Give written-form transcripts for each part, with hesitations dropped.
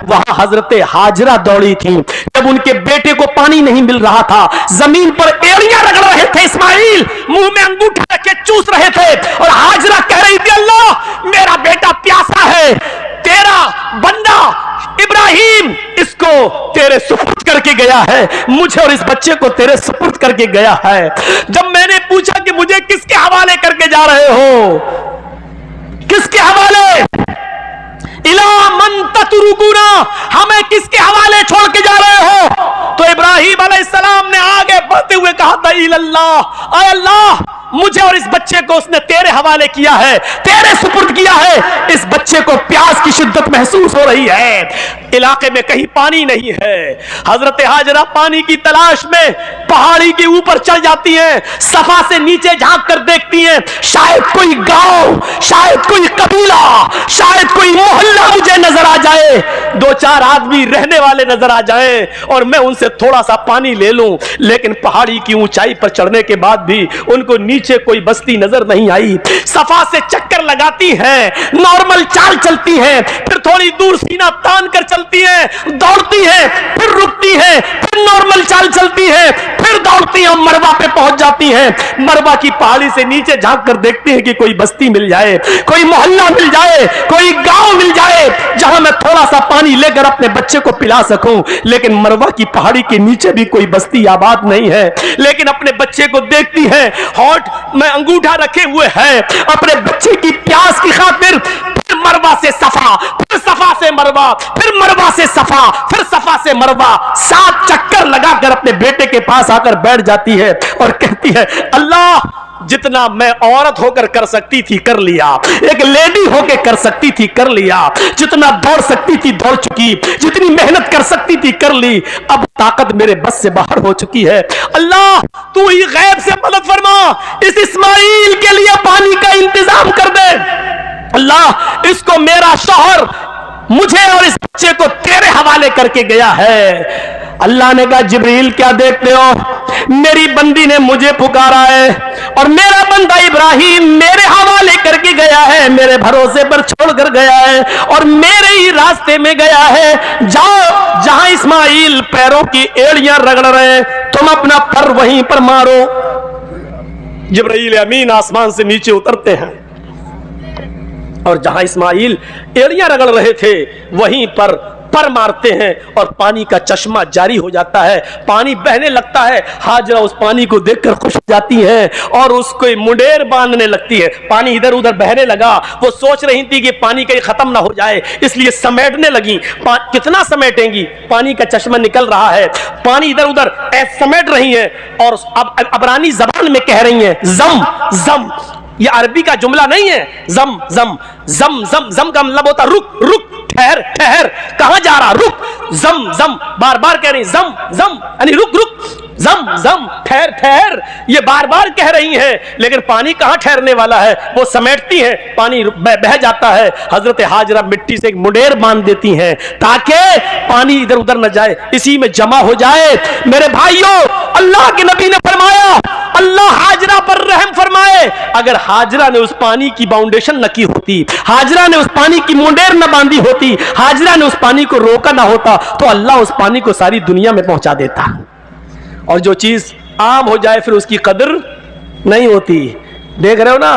वहां हजरत हाजरा दौड़ी थी। जब उनके बेटे को पानी नहीं मिल रहा था, जमीन पर एड़ियां रगड़ रहे थे इस्माइल, मुंह में अंगूठा रख के चूस रहे थे, और हाजरा कह रही थी अल्लाह मेरा बेटा प्यासा है, तेरा बंदा इब्राहिम इसको तेरे सुपुर्द करके गया है, मुझे और इस बच्चे को तेरे सुपुर्द करके गया है। जब मैंने पूछा कि मुझे किसके हवाले करके जा रहे हो, किसके हवाले, इला मन ततरुकुना, हमें किसके हवाले छोड़ के जा रहे हो? तो इब्राहिम अलैहिस्सलाम ने आगे बढ़ते हुए कहा था इल्लल्लाह, आय अल्लाह मुझे और इस बच्चे को उसने तेरे हवाले किया है, तेरे सुपुर्द किया है। इस बच्चे को प्यास की शिद्दत महसूस हो रही है, इलाके में कहीं पानी नहीं है। हजरत हाजरा पानी की तलाश में पहाड़ी के ऊपर चढ़ जाती हैं, सफा से नीचे झांक कर देखती हैं, शायद कोई गांव, शायद कोई कबीला, शायद कोई मोहल्ला मुझे नजर आ जाए, दो चार आदमी रहने वाले नजर आ जाएं और मैं उनसे थोड़ा सा पानी ले लूं। लेकिन पहाड़ी की ऊंचाई पर चढ़ने के बाद भी उनको नीचे कोई बस्ती नजर नहीं आई। सफा से चक्कर लगाती हैं, नॉर्मल चाल चलती हैं, फिर थोड़ी दूर सीना तान कर चलती हैं, दौड़ती हैं, फिर रुकती हैं, फिर नॉर्मल चाल चलती हैं, फिर दौड़ती हैं, मरवा पे पहुंच जाती हैं। मरवा की पहाड़ी से नीचे झांक कर देखती हैं कि कोई बस्ती मिल जाए, कोई मोहल्ला मिल जाए, कोई गांव मिल जाए जहां मैं थोड़ा सा पानी लेकर अपने बच्चे को पिला सकूं। लेकिन मरवा की पहाड़ी के नीचे भी कोई बस्ती आबाद नहीं है। लेकिन अपने बच्चे को देखती है, होठ में अंगूठा रखे हुए है, अपने बच्चे की प्यास की खातिर फिर मरवा से सफा, फिर सफा से मरवा, फिर मरवा से सफा, फिर सफा से मरवा, 7 चक्कर लगाकर अपने बेटे के पास आकर बैठ जाती है और कहती है अल्लाह जितना मैं औरत होकर कर सकती थी कर लिया, एक लेडी होकर कर सकती थी कर लिया, जितना दौड़ सकती थी दौड़ चुकी, जितनी मेहनत कर सकती थी कर ली, अब ताकत मेरे बस से बाहर हो चुकी है। अल्लाह तू ही गैब से मदद फरमा, इस इस्माइल के लिए पानी का इंतजाम कर दे। अल्लाह इसको मेरा शौहर मुझे और इस बच्चे को तेरे हवाले करके गया है। अल्लाह ने कहा जिब्रील क्या देखते हो, मेरी बंदी ने मुझे पुकारा है और मेरा बंदा इब्राहिम मेरे हवाले करके गया है, मेरे भरोसे पर छोड़कर गया है और मेरे ही रास्ते में गया है। जाओ जहां इस्माइल पैरों की एड़ियां रगड़ रहे हैं, तुम अपना पर वहीं पर मारो। जिब्रील अमीन आसमान से नीचे उतरते हैं और जहां इस्माइल एड़ियां रगड़ रहे थे वहीं पर मारते हैं और पानी का चश्मा जारी हो जाता है, पानी बहने लगता है। हाजरा उस पानी को देखकर खुश हो जाती है और उसको मुंडेर बांधने लगती है। पानी इधर उधर बहने लगा, वो सोच रही थी कि पानी कहीं खत्म ना हो जाए, इसलिए समेटने लगी। कितना समेटेंगी, पानी का चश्मा निकल रहा है, पानी इधर उधर समेट रही है और अब अबरानी जबान में कह रही है जम जम, ये अरबी का जुमला नहीं है। जम जम जम जम जम का मतलब होता रुक रुक, ठहर ठहर, कहां जा रहा, रुक, जम जम, बार बार कह रही जम जम यानी रुक रुक, जम जम ठहर ठहर, ये बार बार कह रही है। लेकिन पानी कहां ठहरने वाला है, वो समेटती है, पानी बह जाता है। हजरत हाजरा मिट्टी से एक मुंडेर बांध देती हैं ताकि पानी इधर उधर न जाए, इसी में जमा हो जाए। मेरे भाइयों, अल्लाह के नबी ने फरमाया अल्लाह हाजरा पर रहम फरमाए, अगर हाजरा ने उस पानी की बाउंडेशन न की होती, हाजरा ने उस पानी की मुंडेर न बांधी होती, हाजरा ने उस पानी को रोका ना होता, तो अल्लाह उस पानी को सारी दुनिया में पहुंचा देता। और जो चीज आम हो जाए फिर उसकी कदर नहीं होती। देख रहे हो ना,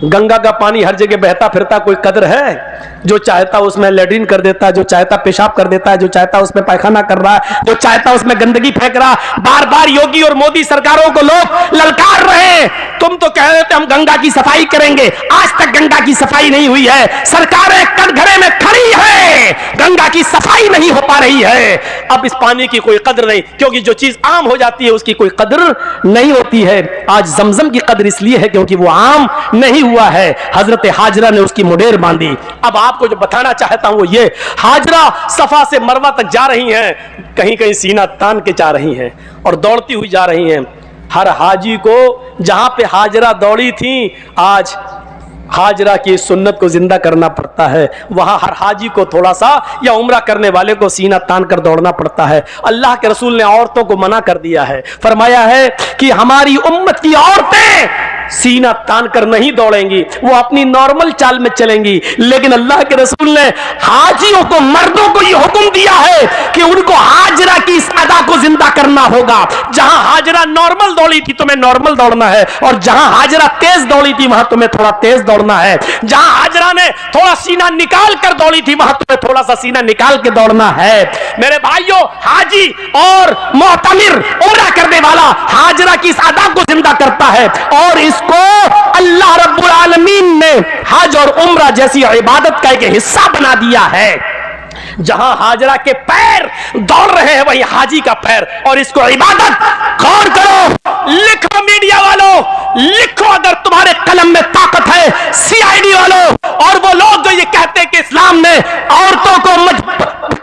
गंगा का पानी हर जगह बहता फिरता, कोई कदर है? जो चाहता उसमें लैट्रिन कर देता है, जो चाहता पेशाब कर देता है, जो चाहता उसमें पायखाना कर रहा है, जो चाहता उसमें गंदगी फेंक रहा। बार बार योगी और मोदी सरकारों को लोग ललकार रहे हैं, तुम तो कह रहे थे हम गंगा की सफाई करेंगे, आज तक गंगा की सफाई नहीं हुई है, सरकारें कटघरे में खड़ी है, गंगा की सफाई नहीं हो पा रही है। अब इस पानी की कोई कदर नहीं, क्योंकि जो चीज आम हो जाती है उसकी कोई कदर नहीं होती है। आज जमजम की कदर इसलिए है क्योंकि वो आम नहीं हुआ है। हजरत हाजरा ने उसकी मुंडेर बांधी। अब आपको जो बताना चाहता हूं वो ये, हाजरा सफा से मरवा तक जा रही हैं, कहीं कहीं सीना तान के जा रही हैं और दौड़ती हुई जा रही हैं। हर हाजी को जहां पे हाजरा दौड़ी थी, आज हाजरा की सुन्नत को जिंदा करना पड़ता है। वहां हर हाजी को थोड़ा सा या उम्रा करने वाले को सीना तान कर दौड़ना पड़ता है। अल्लाह के रसूल ने औरतों को मना कर दिया है, फरमाया है कि हमारी उम्मत की औरतें सीना तान कर नहीं दौड़ेंगी, वो अपनी नॉर्मल चाल में चलेंगी। लेकिन अल्लाह के रसूल ने हाजियों को, मर्दों को यह हुक्म दिया है कि उनको हाजरा की इस अदा को जिंदा करना होगा। जहां हाजरा नॉर्मल दौड़ी थी तुम्हें नॉर्मल दौड़ना है, और जहां हाजरा तेज दौड़ी थी वहां तुम्हें थोड़ा तेज दौड़ना है। जहां हाजरा ने थोड़ा सीना निकाल कर दौड़ी थी वहां तुम्हें थोड़ा सा सीना निकाल के दौड़ना है। मेरे भाइयों, हाजी और मुअतमिर, उम्रा करने वाला हाजरा की इस अदा को जिंदा करता है, और इसको अल्लाह रब्बुल आलमीन ने हज और उम्रा जैसी इबादत का एक हिस्सा बना दिया है। जहां हाजरा के पैर दौड़ रहे हैं वही हाजी का पैर, और इसको इबादत। गौर करो, लिखो मीडिया वालों, लिखो अगर तुम्हारे कलम में ताकत है, सीआईडी वालों और वो लोग जो ये कहते हैं कि इस्लाम ने औरतों को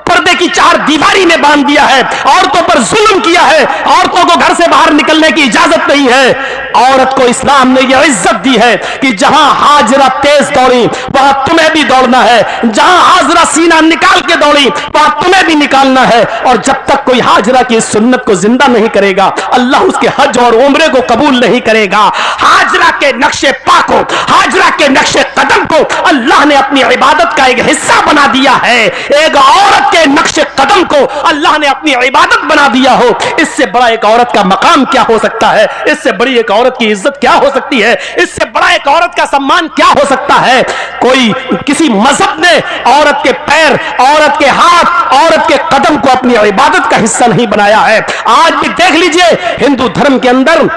पर्दे की चार दीवारी में बांध दिया है, औरतों पर जुल्म किया है, औरतों को घर से बाहर निकलने की इजाजत नहीं है। औरत को इस्लाम ने यह इज्जत दी है कि जहां हाजरा तेज दौड़ी वहां तुम्हें भी दौड़ना है, जहां हाजरा सीना निकाल के दौड़ी वहां तुम्हें भी निकालना है। और जब तक कोई हाजरा की इस सुन्नत को जिंदा नहीं करेगा, अल्लाह उसके हज और उम्रे को कबूल नहीं करेगा। हाजरा के नक्शे पा को, हाजरा के नक्शे कदम को अल्लाह ने अपनी इबादत का एक हिस्सा बना दिया है। एक औरत के नक्शे कदम को अल्लाह ने अपनी इबादत बना दिया हो, इससे बड़ा एक औरत का मकाम क्या हो सकता है? इससे बड़ी एक औरत की इज्जत क्या हो सकती है? इससे बड़ा एक औरत का सम्मान क्या हो सकता है? कोई किसी मजहब ने औरत के पैर, औरत के हाथ, औरत के कदम को अपनी इबादत का हिस्सा नहीं बनाया है। आज भी देख लीजिए, हिंदू धर्म के अंदर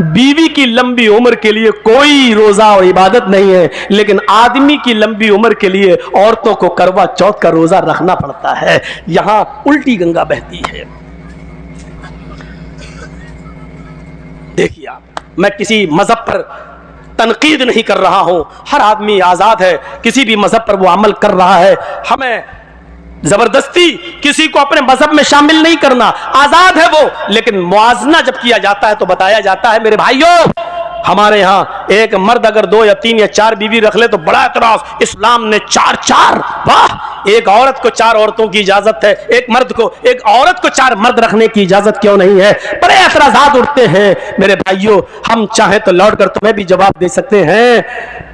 बीवी की लंबी उम्र के लिए कोई रोजा और इबादत नहीं है, लेकिन आदमी की लंबी उम्र के लिए औरतों को करवा चौथ का रोजा रखना पड़ता है। यहां उल्टी गंगा बहती है। देखिए आप, मैं किसी मजहब पर तनकीद नहीं कर रहा हूं, हर आदमी आजाद है, किसी भी मजहब पर वो अमल कर रहा है। हमें जबरदस्ती किसी को अपने मजहब में शामिल नहीं करना, आजाद है वो। लेकिन मुआजना जब किया जाता है तो बताया जाता है, मेरे भाइयों, हमारे यहाँ एक मर्द अगर 2 या 3 या 4 बीवी रख ले तो बड़ा एतराज, इस्लाम ने 4-4, वाह, एक औरत को 4 औरतों की इजाजत है, एक मर्द को, एक औरत को 4 मर्द रखने की इजाजत क्यों नहीं है? बड़े एतराजात उठते हैं। मेरे भाइयों, हम चाहे तो लौट कर तुम्हें भी जवाब दे सकते हैं।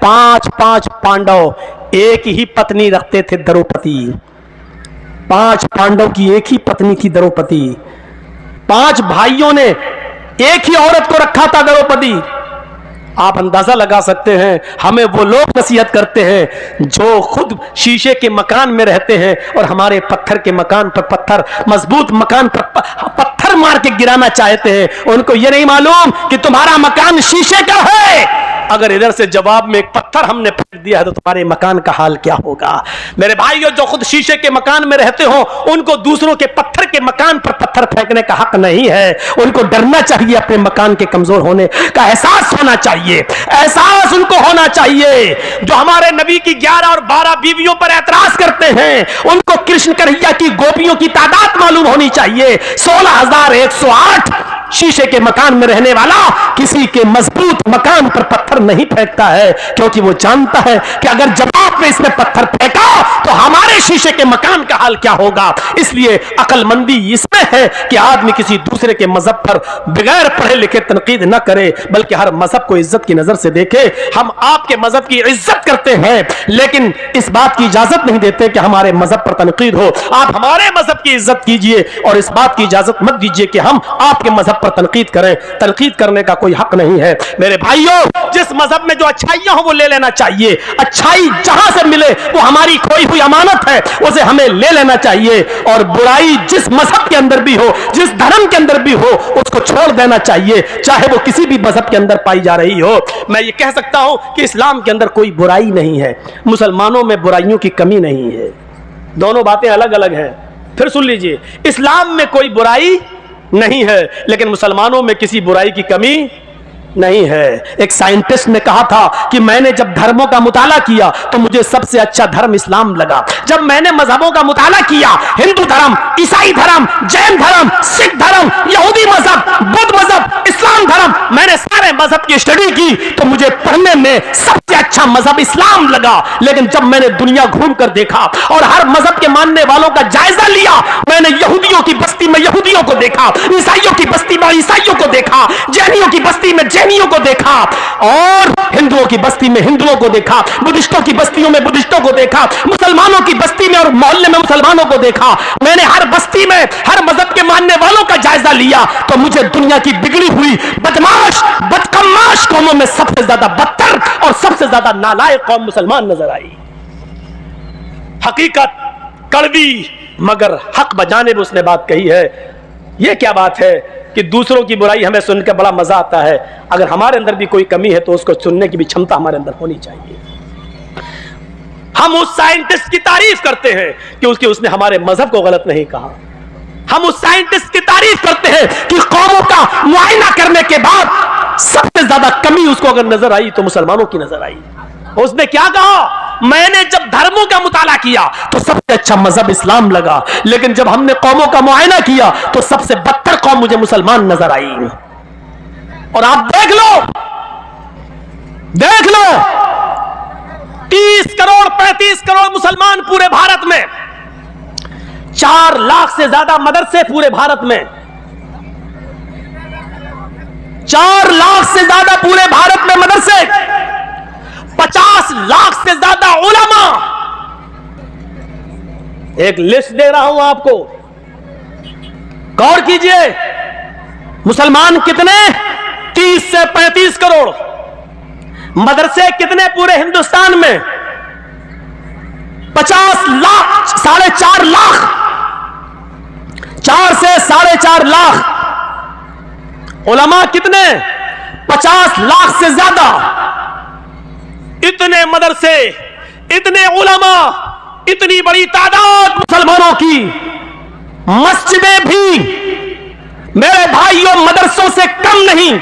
5 पांडव एक ही पत्नी रखते थे, द्रौपदी। 5 पांडव की एक ही पत्नी थी, द्रौपदी। 5 भाइयों ने एक ही औरत को रखा था, द्रौपदी। आप अंदाजा लगा सकते हैं, हमें वो लोग नसीहत करते हैं जो खुद शीशे के मकान में रहते हैं और हमारे पत्थर के मकान पर पत्थर, मजबूत मकान पर पत्थर मार के गिराना चाहते हैं। उनको ये नहीं मालूम कि तुम्हारा मकान शीशे का है। अगर इधर से जवाब में एक पत्थर हमने फेंक दिया है तो तुम्हारे मकान का हाल क्या होगा? मेरे भाइयों, जो खुद शीशे के मकान में रहते हो उनको दूसरों के पत्थर के मकान पर पत्थर फेंकने का हक नहीं है। उनको डरना चाहिए, अपने मकान के कमजोर होने का एहसास होना चाहिए, एहसास उनको होना चाहिए। जो हमारे नबी की 11 और 12 बीवियों पर एतराज करते हैं, उनको कृष्ण कन्हैया की गोपियों की तादाद मालूम होनी चाहिए। 16,108 शीशे के मकान में रहने वाला किसी के मजबूत मकान पर पत्थर नहीं फेंकता है, क्योंकि वो जानता है कि अगर जवाब में इसने पत्थर फेंका तो हमारे शीशे के मकान का हाल क्या होगा। इसलिए अकलमंदी इसमें है कि आदमी किसी दूसरे के मजहब पर बगैर पढ़े लिखे तनकीद न करे, बल्कि हर मजहब को इज्जत की नजर से देखे। हम आपके मजहब की इज्जत करते हैं, लेकिन इस बात की इजाजत नहीं देते कि हमारे मजहब पर तनकीद हो। आप हमारे मजहब की इज्जत कीजिए और इस बात की इजाजत मत दीजिए कि हम आपके मजहब पर तनकीद करें। तनकीद करने का कोई हक नहीं है। मेरे भाइयों, जिस मजहब में जो अच्छाइयां हो वो ले लेना चाहिए। अच्छाई जहां से मिले वो हमारी खोई हुई अमानत है, उसे हमें ले लेना चाहिए। और बुराई जिस मजहब के अंदर भी हो, जिस धर्म के अंदर भी हो, उसको छोड़ देना चाहिए, चाहे वो किसी भी मजहब के अंदर पाई जा रही हो। मैं ये कह सकता हूं कि इस्लाम के अंदर कोई बुराई नहीं है, मुसलमानों में बुराइयों की कमी नहीं है। दोनों बातें अलग अलग हैं। फिर सुन लीजिए, इस्लाम में कोई बुराई नहीं है, लेकिन मुसलमानों में किसी बुराई की कमी नहीं है। एक साइंटिस्ट ने कहा था कि मैंने जब धर्मों का मुताला किया तो मुझे सबसे अच्छा धर्म इस्लाम लगा। जब मैंने मजहबों का मुताला किया, हिंदू धर्म, ईसाई धर्म, जैन धर्म, सिख धर्म, यहूदी मजहब, बुद्ध मजहब, इस्लाम धर्म, मैंने सारे मजहब की स्टडी की तो मुझे पढ़ने में सबसे अच्छा मजहब इस्लाम लगा। लेकिन जब मैंने दुनिया घूम कर देखा और हर मजहब के मानने वालों का जायजा लिया। मैंने यहूदियों की बस्ती में यहूदियों को देखा, ईसाइयों की बस्ती में ईसाइयों को देखा, जैनियों की बस्ती में जैनियों को देखा, और हिंदुओं की बस्ती में हिंदुओं को देखा, बुद्धिस्टों की बस्तियों में बुद्धिस्टों को देखा, मुसलमानों की बस्ती में और मोहल्ले में मुसलमानों को देखा। मैंने हर बस्ती में हर मजहब के मानने वालों का जायजा लिया, तो मुझे दुनिया की बिगड़ी हुई बदमाश बदकमाश कौमों में सबसे ज्यादा बदतर और सबसे ज्यादा नालायक कौम मुसलमान नजर आई। हकीकत कड़वी मगर हक बजाने में उसने बात कही है। यह क्या बात है कि दूसरों की बुराई हमें सुनकर बड़ा मजा आता है, अगर हमारे अंदर भी कोई कमी है तो उसको सुनने की भी क्षमता हमारे अंदर होनी चाहिए। हम उस साइंटिस्ट की तारीफ करते हैं कि उसने हमारे मजहब को गलत नहीं कहा। हम उस साइंटिस्ट की तारीफ करते हैं कि कौमों का मुआयना करने के बाद सबसे ज्यादा कमी उसको अगर नजर आई तो मुसलमानों की नजर आई। उसने क्या कहा? मैंने जब धर्मों का मुताला किया तो सबसे अच्छा मजहब इस्लाम लगा, लेकिन जब हमने कौमों का मुआयना किया तो सबसे बदतर कौम मुझे मुसलमान नजर आई। और आप देख लो 30 करोड़ 35 करोड़ मुसलमान पूरे भारत में, 4 लाख से ज्यादा मदरसे पूरे भारत में, 4 लाख से ज्यादा पूरे भारत में मदरसे, 50 लाख से ज्यादा उलमा। एक लिस्ट दे रहा हूं आपको, गौर कीजिए। मुसलमान कितने? 30 से 35 करोड़। मदरसे कितने पूरे हिंदुस्तान में? 50 लाख, 4.5 लाख, 4 से 4.5 लाख। उलमा कितने? 50 लाख से ज्यादा। इतने मदरसे, इतने उलमा, इतनी बड़ी तादाद मुसलमानों की। मस्जिदें भी मेरे भाइयों मदरसों से कम नहीं,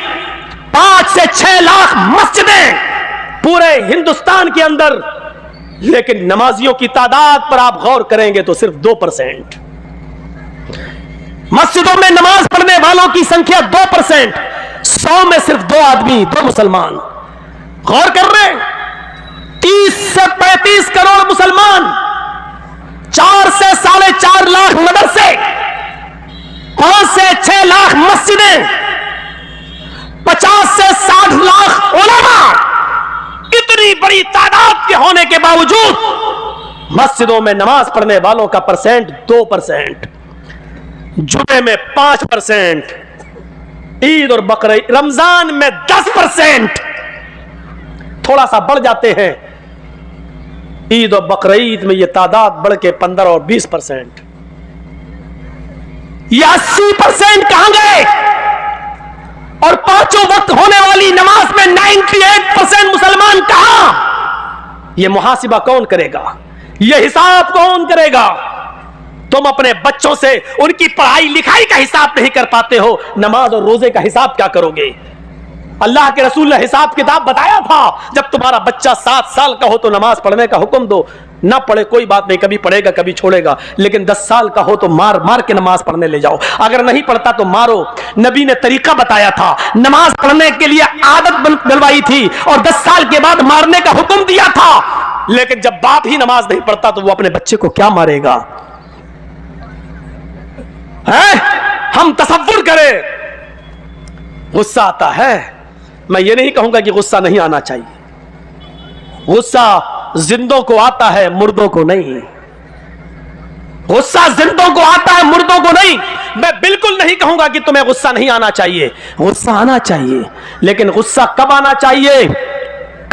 5 से 6 लाख मस्जिदें पूरे हिंदुस्तान के अंदर, लेकिन नमाजियों की तादाद पर आप गौर करेंगे तो सिर्फ 2%। मस्जिदों में नमाज पढ़ने वालों की संख्या 2%, 100 में सिर्फ 2 आदमी, 2 मुसलमान। गौर कर रहे हैं? 30 से 35 करोड़ मुसलमान, 4 से 4.5 लाख मदरसे, 5 से 6 लाख मस्जिदें, 50 से 60 लाख उलमा। इतनी बड़ी तादाद के होने के बावजूद मस्जिदों में नमाज पढ़ने वालों का परसेंट 2%, जुमे में 5%, ईद और बकरीद रमजान में 10%, थोड़ा सा बढ़ जाते हैं। ईद और बकरीद में यह तादाद बढ़ के 15 और 20%। यह 80% कहां गए? और 5 वक्त होने वाली नमाज में 98% मुसलमान कहां? यह मुहासिबा कौन करेगा? यह हिसाब कौन करेगा? तुम अपने बच्चों से उनकी पढ़ाई लिखाई का हिसाब नहीं कर पाते हो, नमाज और रोजे का हिसाब क्या करोगे? अल्लाह के रसूल ने हिसाब किताब बताया था, जब तुम्हारा बच्चा 7 साल का हो तो नमाज पढ़ने का हुक्म दो। ना पढ़े कोई बात नहीं, कभी पढ़ेगा कभी छोड़ेगा, लेकिन 10 साल का हो तो मार मार के नमाज पढ़ने ले जाओ। अगर नहीं पढ़ता तो मारो। नबी ने तरीका बताया था, नमाज पढ़ने के लिए आदत डलवाई थी और 10 साल के बाद मारने का हुक्म दिया था। लेकिन जब बाप ही नमाज नहीं पढ़ता तो वो अपने बच्चे को क्या मारेगा? है? हम तसव्वुर करें, गुस्सा आता है। मैं ये नहीं कहूंगा कि गुस्सा नहीं आना चाहिए। गुस्सा जिंदों को आता है, मुर्दों को नहीं। गुस्सा जिंदों को आता है, मुर्दों को नहीं। मैं बिल्कुल नहीं कहूंगा कि तुम्हें गुस्सा नहीं आना चाहिए, गुस्सा आना चाहिए। लेकिन गुस्सा कब आना चाहिए?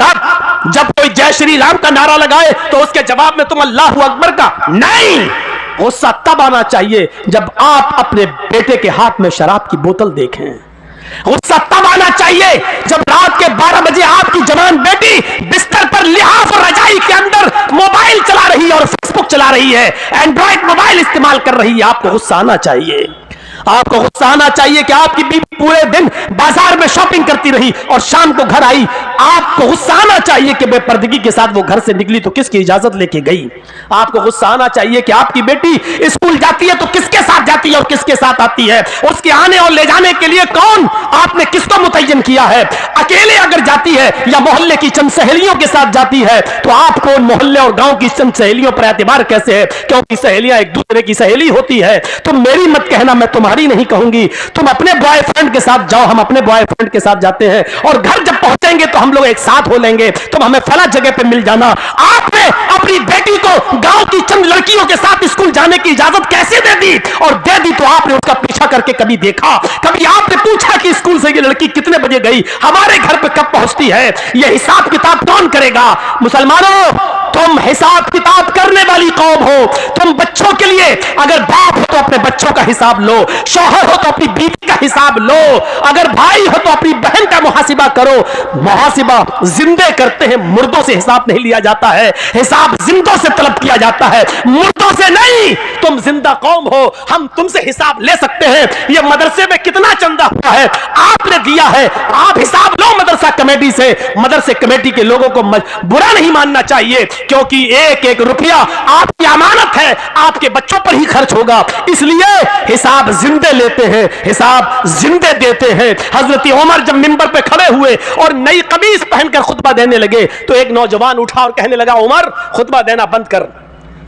कब? जब कोई जय श्री राम का नारा लगाए तो उसके जवाब में तुम अल्लाहू अकबर का नहीं। गुस्सा तब आना चाहिए जब आप अपने बेटे के हाथ में शराब की बोतल देखें। गुस्सा तब आना चाहिए जब रात के 12 बजे आपकी जवान बेटी बिस्तर पर लिहाफ और रजाई के अंदर मोबाइल चला रही है और फेसबुक चला रही है, एंड्रॉइड मोबाइल इस्तेमाल कर रही है। आपको गुस्सा आना चाहिए। आपको गुस्सा आना चाहिए कि आपकी बीवी पूरे दिन बाजार में शॉपिंग करती रही और शाम को घर आई। आपको गुस्सा आना चाहिए कि बेपर्दगी के साथ वो घर से निकली तो किसकी इजाजत लेके गई। आपको गुस्सा आना चाहिए कि आपकी बेटी स्कूल जाती है तो किसके साथ जाती है और किसके साथ आती है। उसके आने और ले जाने के लिए कौन, आपने किसको मुतय्यन किया है। अकेले अगर जाती है या मोहल्ले की चंद सहेलियों के साथ जाती है तो आपको मोहल्ले और गांव की चंद सहेलियों पर एतबार कैसे है, क्योंकि सहेलियां एक दूसरे की सहेली होती है। तुम मेरी मत कहना, मैं तुम्हारी नहीं कहूंगी। तुम अपने बॉयफ्रेंड के साथ जाओ, हम अपने बॉयफ्रेंड के साथ जाते हैं और घर जब पहुंचेंगे तो हम लोग एक साथ हो लेंगे, तुम हमें फला जगह पे मिल जाना। आपने अपनी बेटी को गांव की चंद लड़कियों के साथ स्कूल जाने की इजाजत कैसे दे दी, और दे दी तो आपने उसका पीछा करके कभी देखा, कभी आपने पूछा कि स्कूल से ये लड़की कितने बजे गई, हमारे घर पे कब पहुंचती है। यह हिसाब किताब कौन करेगा। मुसलमानों, तुम हिसाब किताब करने वाली कौम हो। तुम बच्चों के लिए अगर बाप हो तो अपने बच्चों का हिसाब लो, शौहर हो तो अपनी बीवी का हिसाब लो, अगर भाई हो तो अपनी बहन का मुहासिबा करो। मुहासिबा जिंदे करते हैं, मुर्दों से हिसाब नहीं लिया जाता है, हिसाब जिंदों से तलब किया जाता है, मुर्दों से नहीं। तुम जिंदा कौम हो, हम तुमसे हिसाब ले सकते हैं। ये मदरसे में कितना चंदा हुआ है आपने दिया है, आप हिसाब लो मदरसा कमेटी से। मदरसे कमेटी के लोगों को बुरा नहीं मानना चाहिए, क्योंकि एक एक रुपया आपकी अमानत है, आपके बच्चों पर ही खर्च होगा, इसलिए हिसाब जिंदे लेते हैं, हिसाब जिंदे देते हैं। हजरत उमर जब मिंबर पे खड़े हुए और नई कमीज पहनकर खुतबा देने लगे तो एक नौजवान उठा और कहने लगा, उमर खुतबा देना बंद कर,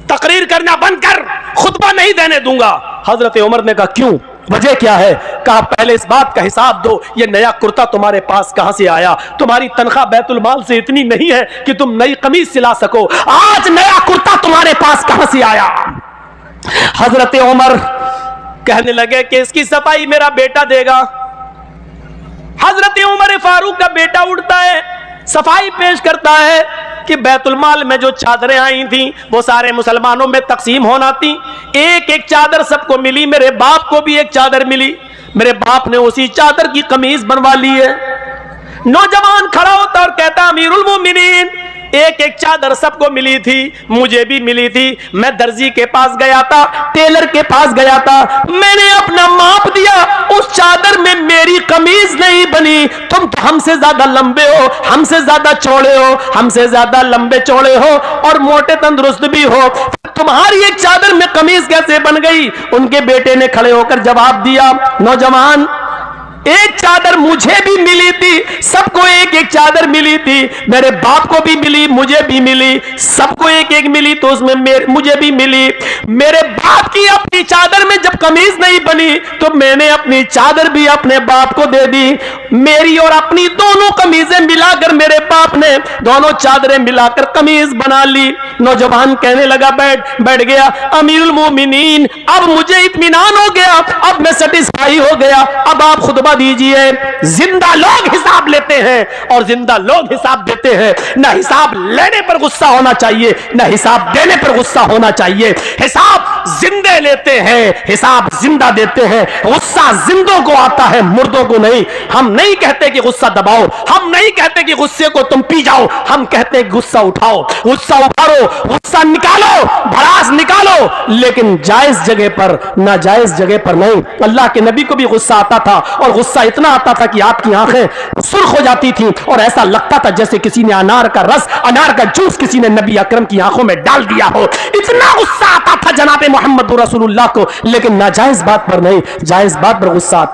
तकरीर करना बंद कर, खुतबा नहीं देने दूंगा। हजरत उमर ने कहा क्यों, वजह क्या है। कहा पहले इस बात का हिसाब दो, ये नया कुर्ता तुम्हारे पास कहां से आया, तुम्हारी तनख्वाह बैतुल माल से इतनी नहीं है कि तुम नई कमीज सिला सको, आज नया कुर्ता तुम्हारे पास कहां से आया। हजरत उमर कहने लगे कि इसकी सफाई मेरा बेटा देगा। हजरत उमर फारूक का बेटा उठता है, सफाई पेश करता है कि बैतुल माल में जो चादरें आई थी वो सारे मुसलमानों में तकसीम होना थी, एक एक चादर सबको मिली, मेरे बाप को भी एक चादर मिली, मेरे बाप ने उसी चादर की कमीज बनवा ली है। नौजवान खड़ा होता और कहता, अमीरुल मोमिनीन एक एक चादर सबको मिली थी, मुझे भी मिली थी। मैं दर्जी के पास गया था, टेलर के पास गया था, मैंने अपना माप दिया, उस चादर में मेरी कमीज नहीं बनी। तुम तो हमसे ज्यादा लंबे हो, हमसे ज्यादा चौड़े हो, हमसे ज्यादा लंबे चौड़े हो और मोटे तंदुरुस्त भी हो, तुम्हारी एक चादर में कमीज कैसे बन गई। उनके बेटे ने खड़े होकर जवाब दिया, नौजवान एक चादर मुझे भी मिली थी, सबको एक एक चादर मिली थी, मेरे बाप को भी मिली, मुझे भी मिली, सबको एक एक मिली तो उसमें मुझे भी मिली। मेरे बाप की अपनी चादर में जब कमीज नहीं बनी तो मैंने अपनी चादर भी अपने बाप को दे दी। मेरी और अपनी दोनों कमीजें मिलाकर मेरे बाप ने दोनों चादरें मिलाकर कमीज बना ली। नौजवान कहने लगा, बैठ गया, अमीरुल मोमिनीन अब मुझे इत्मीनान हो गया, अब मैं सेटिस्फाई हो गया, अब आप खुतबा दीजिए। जिंदा लोग हिसाब लेते हैं और जिंदा लोग हिसाब देते हैं। ना हिसाब लेने पर गुस्सा होना चाहिए, ना हिसाब देने पर गुस्सा होना चाहिए। हिसाब जिंदे लेते हैं, हिसाब जिंदा देते हैं। गुस्सा जिंदों को आता है, मुर्दों को नहीं। हम नहीं कहते कि गुस्सा दबाओ, हम नहीं कहते कि गुस्से को तुम पी जाओ, हम कहते हैं गुस्सा उठाओ, गुस्सा उभारो, गुस्सा निकालो, भड़ास निकालो, लेकिन जायज जगह पर, नाजायज जगह पर नहीं। अल्लाह के नबी को भी गुस्सा आता था और गुस्सा इतना आता था कि आपकी आंखें सुर्ख हो जाती थी और ऐसा लगता था जैसे किसी ने अनार का रस, अनार का जूस किसी ने नबी अकरम की आंखों में डाल दिया हो। इतना गुस्सा आता था जनाबे मोहम्मद रसूलुल्लाह को, लेकिन नाजायज बात पर नहीं, जायज बात पर गुस्सा आता।